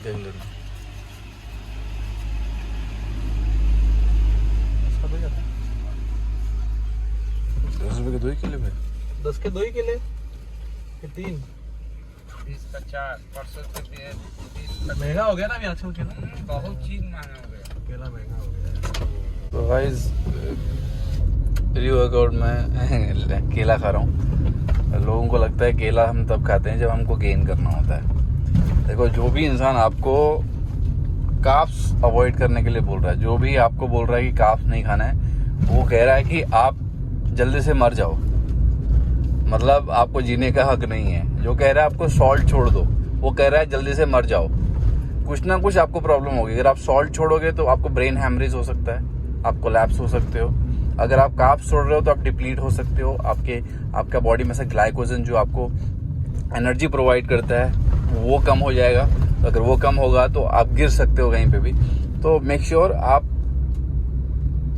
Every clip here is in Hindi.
देख लेना। 10 रुपए के 2 ही केले भाई। 10 के 2 ही केले कि 3? 20 का 4 परसों से 20 महंगा हो गया ना अभी आजकल केला। बहुत चीज महंगा हो गया। केला महंगा हो गया। तो गाइस प्री वर्कआउट में केला खा रहा हूँ। लोगों को लगता है केला हम तब खाते हैं जब हमको गेन करना होता है। देखो, जो भी इंसान आपको कार्ब्स अवॉइड करने के लिए बोल रहा है, जो भी आपको बोल रहा है कि कार्ब्स नहीं खाना है, वो कह रहा है कि आप जल्दी से मर जाओ, मतलब आपको जीने का हक नहीं है। जो कह रहा है आपको सॉल्ट छोड़ दो, वो कह रहा है जल्दी से मर जाओ। कुछ ना कुछ आपको प्रॉब्लम होगी। अगर आप सॉल्ट छोड़ोगे तो आपको ब्रेन हैमरेज हो सकता है, आप कोलैप्स हो सकते हो। अगर आप कार्ब्स छोड़ रहे हो तो आप डिप्लीट हो सकते हो। आपका बॉडी में से ग्लाइकोजन जो आपको एनर्जी प्रोवाइड करता है वो कम हो जाएगा। तो अगर वो कम होगा तो आप गिर सकते हो कहीं पे भी। तो मेक श्योर आप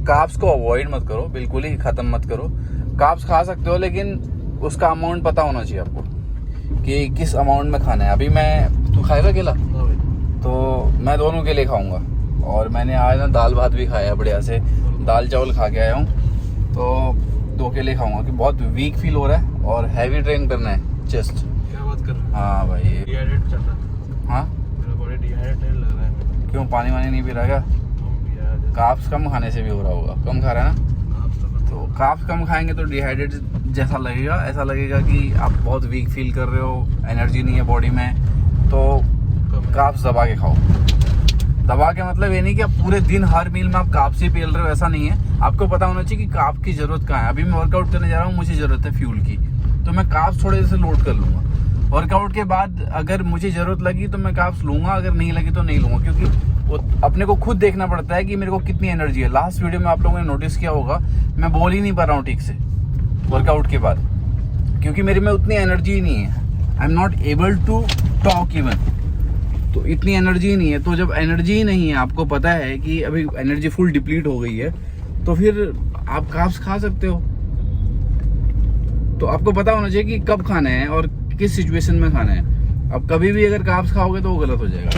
कार्ब्स को अवॉइड मत करो, बिल्कुल ही खत्म मत करो। कार्ब्स खा सकते हो लेकिन उसका अमाउंट पता होना चाहिए आपको कि किस अमाउंट में खाना है। अभी तू खाएगा केला? तो मैं दोनों केले खाऊंगा। और मैंने आज ना दाल भात भी खाया बढ़िया से, दाल चावल खा के आया हूँ। तो 2 केले खाऊंगा कि बहुत वीक फील हो रहा है और हैवी ट्रेन करना है चेस्ट। क्या बात कर रहे हो? हाँ भाई, डिहाइड्रेट चल रहा है। हाँ मेरा बॉडी डिहाइड्रेटेड लग रहा है। क्यों, पानी वानी नहीं पी रहा क्या? कार्ब्स कम खाने से भी हो रहा होगा। कम खा रहा है ना, तो कार्ब्स कम खाएंगे तो डिहाइड्रेट जैसा लगेगा। ऐसा लगेगा कि आप बहुत वीक फील कर रहे हो, एनर्जी नहीं है बॉडी में। तो कार्ब्स दबा के खाओ। दबा के मतलब ये नहीं कि आप पूरे दिन हर मील में आप कार्ब्स ही पेल रहे हो, ऐसा नहीं है। आपको पता होना चाहिए कि कार्ब की जरूरत कहाँ है। अभी मैं वर्कआउट करने जा रहा हूँ, मुझे जरूरत है फ्यूल की, तो मैं कार्ब्स थोड़े से लोड कर लूंगा। वर्कआउट के बाद अगर मुझे जरूरत लगी तो मैं कार्ब्स लूंगा, अगर नहीं लगी तो नहीं लूंगा, क्योंकि वो अपने को खुद देखना पड़ता है कि मेरे को कितनी एनर्जी है। लास्ट वीडियो में आप लोगों ने नोटिस किया होगा, मैं बोल ही नहीं पा रहा हूँ ठीक से वर्कआउट के बाद, क्योंकि मेरे में उतनी एनर्जी ही नहीं है। I am not able to talk even, तो इतनी एनर्जी ही नहीं है। तो जब एनर्जी ही नहीं है, आपको पता है कि अभी एनर्जी फुल डिप्लीट हो गई है, तो फिर आप कार्ब्स खा सकते हो। तो आपको पता होना चाहिए कि कब खाना है और किस सिचुएशन में खाना है। अब कभी भी अगर कार्ब्स खाओगे तो वो गलत हो जाएगा।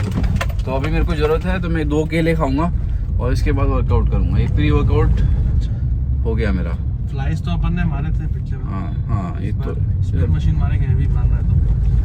तो अभी मेरे को जरूरत है तो मैं 2 केले खाऊंगा और इसके बाद वर्कआउट करूंगा। एक प्री वर्कआउट हो गया मेरा। फ्लाइज तो अपन ने मारे थे पिछले बार। हाँ ये तो स्पीड मशीन मारेंगे, हैवी मारना है तो।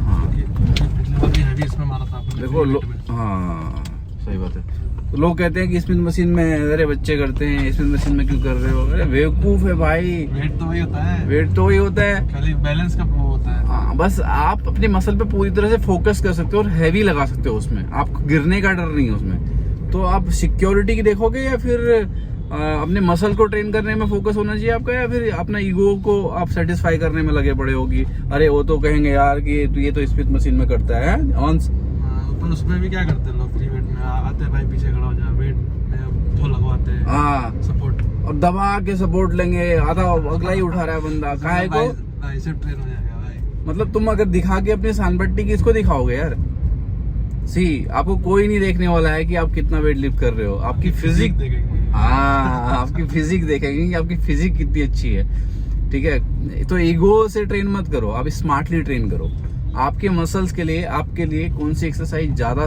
हाँ पिछले बार भी हैवी इसमें मारा था आपने। देखो हाँ सही बात है। तो लोग कहते हैं कि स्पिन मशीन में अरे बच्चे करते हैं, स्पिन मशीन में क्यों कर रहे हो? अरे बेवकूफ है भाई, वेट तो वही होता है। वेट तो वही होता है, खाली बैलेंस का वो होता है। हाँ, बस आप अपने मसल पे पूरी तरह से फोकस कर सकते हो और हैवी लगा सकते हो उसमें। आपको गिरने का डर नहीं है उसमें। तो आप सिक्योरिटी की देखोगे या फिर अपने मसल को ट्रेन करने में फोकस होना चाहिए आपका, या फिर अपना ईगो को आप सेटिस्फाई करने में लगे पड़े होगी? अरे वो तो कहेंगे यार कि ये तो स्पिन मशीन में करता है ऑन्स। पर उसमें भी क्या करते हैं लोग, फ्री वेट में आते हैं भाई, पीछे खड़ा हो जा, वेट में वो लगवाते हैं। हाँ सपोर्ट, और दबा के सपोर्ट लेंगे, आधा अगला ही उठा रहा है बंदा, काहे को? बाइसेप ट्रेन हो जाएगा भाई। मतलब तुम अगर दिखा के अपनी सानपट्टी किसको दिखाओगे यार? आपको कोई नहीं देखने वाला है कि आप कितना वेट लिफ्ट कर रहे हो। आपकी फिजिक देखेंगे। हाँ, आपकी फिजिक देखेंगे कि आपकी फिजिक कितनी अच्छी है। ठीक है, तो ईगो से ट्रेन मत करो, आप स्मार्टली ट्रेन करो। आपके मसल्स के लिए, आपके लिए कौन सी एक्सरसाइज ज्यादा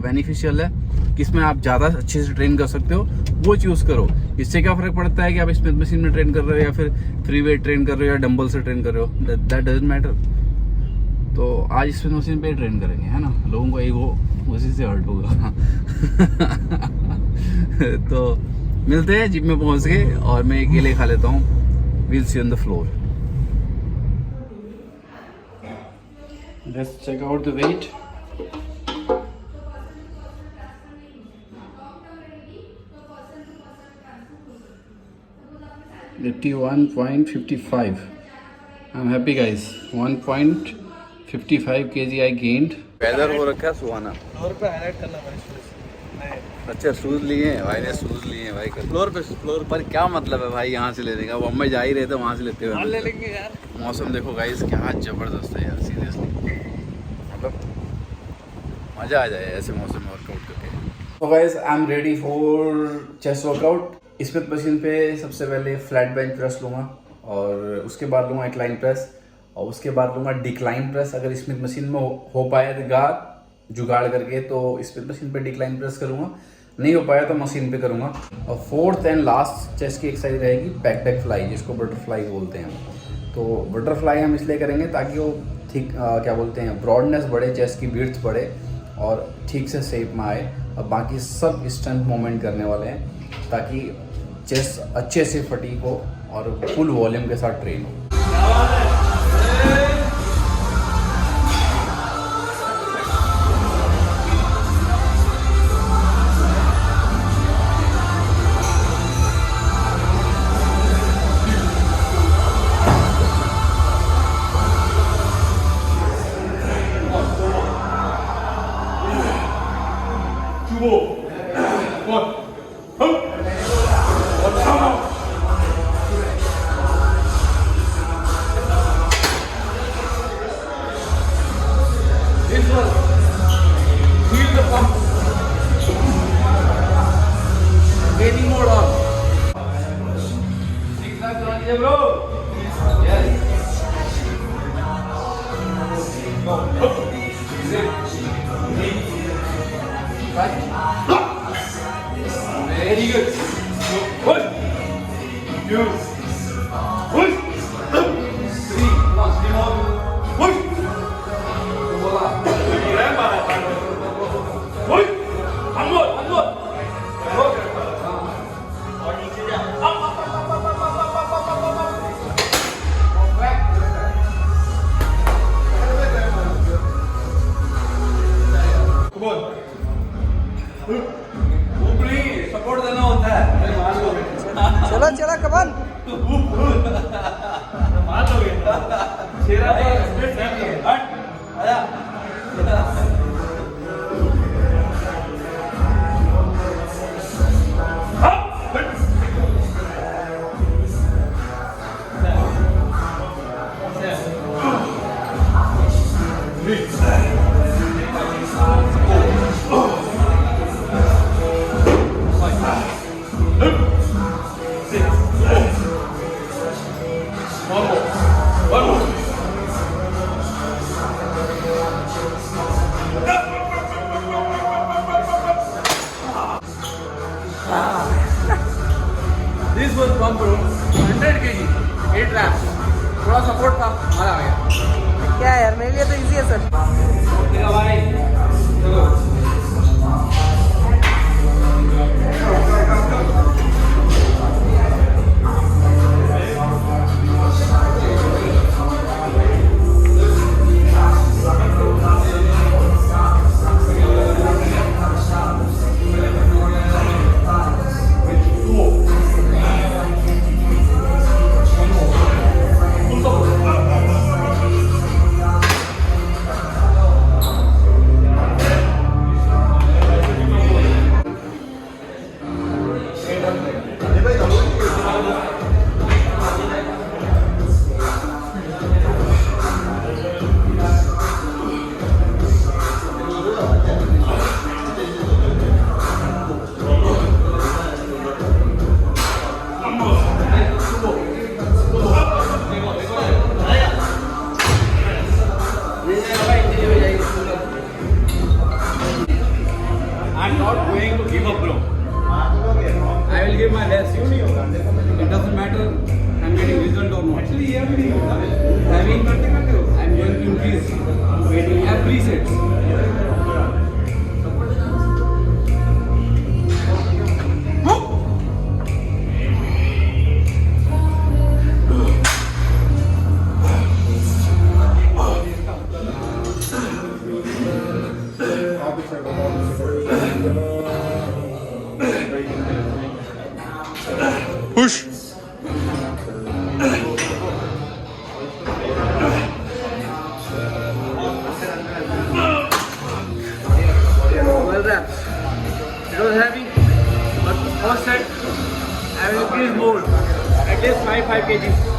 बेनिफिशियल है, किसमें आप ज्यादा अच्छे से ट्रेन कर सकते हो, वो चूज करो। इससे क्या फर्क पड़ता है कि आप स्मिथ मशीन में ट्रेन कर रहे हो या फिर फ्री वेट ट्रेन कर रहे हो या डंबल से ट्रेन कर रहे हो, दैट डजंट मैटर। तो आज स्मिथ मशीन पे ट्रेन करेंगे, है ना? लोगों का ईगो उसी से हर्ट होगा। तो मिलते हैं जिम में पहुंच के, और मैं अकेले खा लेता हूँ। Will see on the floor. Let's check out the weight. $81.55. I'm happy guys. 1.55 kg I gained. Weather हो रखा है सुहाना। फ्लोर पे हाईलाइट करना भाई। अच्छा शूज लिए हैं भाई ने, शूज लिए हैं भाई। फ्लोर पर क्या मतलब है भाई यहाँ से लेने का? बम्बई जा ही रहे थे, वहाँ से लेते हुए ले लेंगे यार। मौसम देखो गाइस क्या जबरदस्त है यार, सीरियसली मतलब मजा आ जाए ऐसे मौसम में वर्कआउट करके। तो guys I am ready for chest workout. Smith machine पे सबसे पहले फ्लैट बेंच प्रेस लूंगा, और उसके बाद लूंगा इंक्लाइन प्रेस, और उसके बाद लूंगा डिक्लाइन प्रेस। अगर स्मिथ मशीन में हो पाएगा जुगाड़ करके, तो इस मशीन पे डिक्लाइन प्रेस करूँगा, नहीं हो पाया तो मशीन पे करूँगा। और फोर्थ एंड लास्ट चेस्ट की एक्सरसाइज रहेगी बैक डेक फ्लाई, जिसको बटरफ्लाई बोलते हैं। तो बटरफ्लाई हम इसलिए करेंगे ताकि वो ठीक क्या बोलते हैं, ब्रॉडनेस बढ़े, चेस्ट की विड्थ बढ़े और ठीक से शेप में आए। और बाकी सब स्ट्रेंथ मूवमेंट करने वाले हैं ताकि चेस्ट अच्छे से फटीक हो और फुल वॉल्यूम के साथ ट्रेन हो। Very good. One, two, one, three. One, three more. One. One. One more. One more. Come on. ऊपरी सपोर्ट देना होता है। चलो चलो कमान मार लोगे शेरा हट आया This was pump bro, 100 kg, 8 reps. थोड़ा सपोर्ट था, मजा आ गया। क्या है यार, मेरे लिए तो इजी है सर। देखा भाई, चलो। I'm not going to give up, bro. I will give my best. It doesn't matter I'm getting result or not. Actually, I'm going to increase every set. Push. Well done. It was heavy, but first set I will increase more, at least 5 kgs.